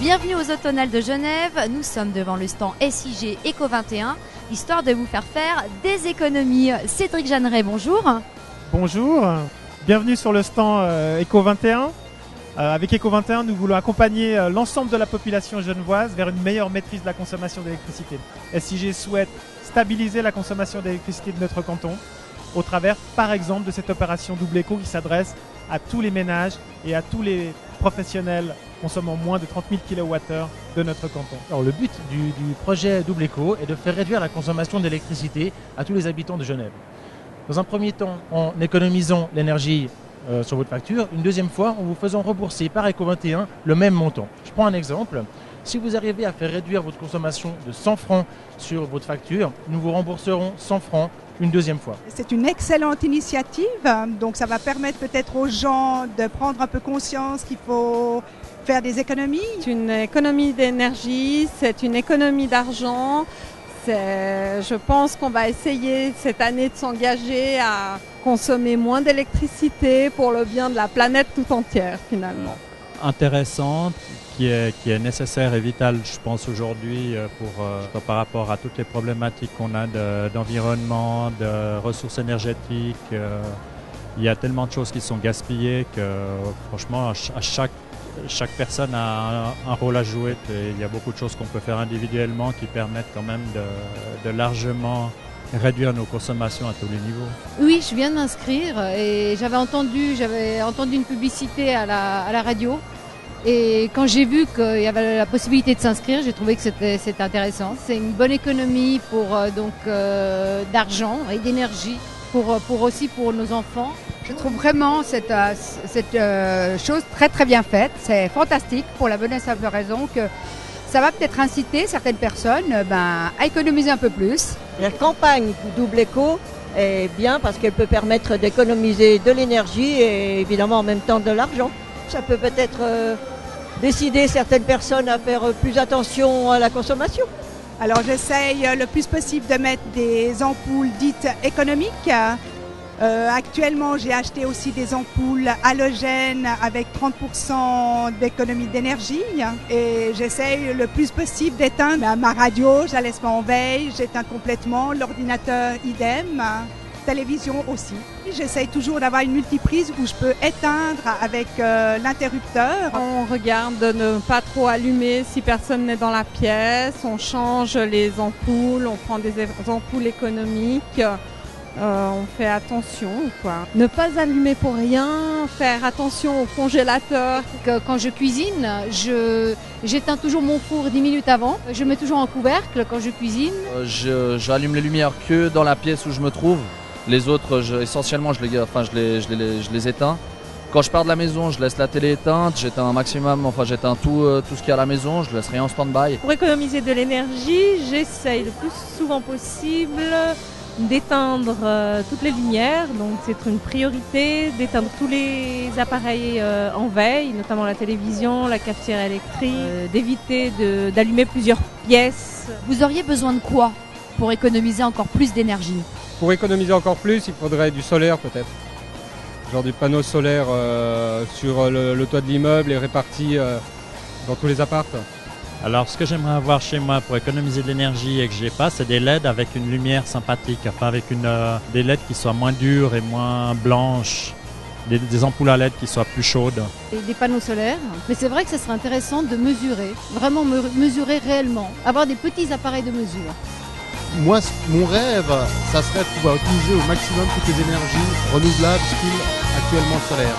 Bienvenue aux Automnales de Genève. Nous sommes devant le stand SIG Eco21, histoire de vous faire faire des économies. Cédric Jeanneret, bonjour. Bonjour, bienvenue sur le stand Eco21. Avec Eco21, nous voulons accompagner l'ensemble de la population genevoise vers une meilleure maîtrise de la consommation d'électricité. SIG souhaite stabiliser la consommation d'électricité de notre canton au travers, par exemple, de cette opération Double Éco qui s'adresse à tous les ménages et à tous les professionnels consommant moins de 30 000 kWh de notre canton. Alors, le but du projet Double Éco est de faire réduire la consommation d'électricité à tous les habitants de Genève. Dans un premier temps, en économisant l'énergie sur votre facture. Une deuxième fois, en vous faisant rembourser par Eco21 le même montant. Je prends un exemple. Si vous arrivez à faire réduire votre consommation de 100 francs sur votre facture, nous vous rembourserons 100 francs une deuxième fois. C'est une excellente initiative, donc ça va permettre peut-être aux gens de prendre un peu conscience qu'il faut faire des économies. C'est une économie d'énergie, c'est une économie d'argent. Je pense qu'on va essayer cette année de s'engager à consommer moins d'électricité pour le bien de la planète tout entière finalement. Intéressante, qui est nécessaire et vitale, je pense, aujourd'hui par rapport à toutes les problématiques qu'on a d'environnement, de ressources énergétiques. Il y a tellement de choses qui sont gaspillées que franchement, chaque personne a un rôle à jouer. Et il y a beaucoup de choses qu'on peut faire individuellement qui permettent quand même de largement réduire nos consommations à tous les niveaux. Oui, je viens de m'inscrire et j'avais entendu une publicité à la radio. Et quand j'ai vu qu'il y avait la possibilité de s'inscrire, j'ai trouvé que c'était intéressant. C'est une bonne économie d'argent et d'énergie aussi pour nos enfants. Je trouve vraiment cette chose très très bien faite. C'est fantastique pour la bonne et simple raison que ça va peut-être inciter certaines personnes à économiser un peu plus. La campagne Double Éco est bien parce qu'elle peut permettre d'économiser de l'énergie et évidemment en même temps de l'argent. Ça peut peut-être décider certaines personnes à faire plus attention à la consommation. Alors j'essaye le plus possible de mettre des ampoules dites économiques. Actuellement, j'ai acheté aussi des ampoules halogènes avec 30% d'économie d'énergie et j'essaye le plus possible d'éteindre ma radio, je la laisse pas en veille, j'éteins complètement, l'ordinateur idem, télévision aussi. J'essaye toujours d'avoir une multiprise où je peux éteindre avec l'interrupteur. On regarde de ne pas trop allumer si personne n'est dans la pièce, on change les ampoules, on prend des ampoules économiques. On fait attention, quoi. Ne pas allumer pour rien, faire attention au congélateur. Quand je cuisine, j'éteins toujours mon four 10 minutes avant. Je mets toujours un couvercle quand je cuisine. J'allume les lumières que dans la pièce où je me trouve. Les autres, essentiellement, je les éteins. Quand je pars de la maison, je laisse la télé éteinte, j'éteins un maximum, j'éteins tout ce qu'il y a à la maison, je laisse rien en stand-by. Pour économiser de l'énergie, j'essaye le plus souvent possible d'éteindre toutes les lumières, donc c'est une priorité, d'éteindre tous les appareils en veille, notamment la télévision, la cafetière électrique, d'éviter d'allumer plusieurs pièces. Vous auriez besoin de quoi pour économiser encore plus d'énergie? Pour économiser encore plus, il faudrait du solaire peut-être. Genre du panneau solaire sur le toit de l'immeuble et réparti dans tous les appartements. Alors, ce que j'aimerais avoir chez moi pour économiser de l'énergie et que j'ai pas, c'est des LED avec une lumière sympathique, avec des LED qui soient moins dures et moins blanches, des ampoules à LED qui soient plus chaudes. Et des panneaux solaires, mais c'est vrai que ce serait intéressant de mesurer, vraiment mesurer réellement, avoir des petits appareils de mesure. Moi, mon rêve, ça serait de pouvoir utiliser au maximum toutes les énergies renouvelables, style actuellement solaire.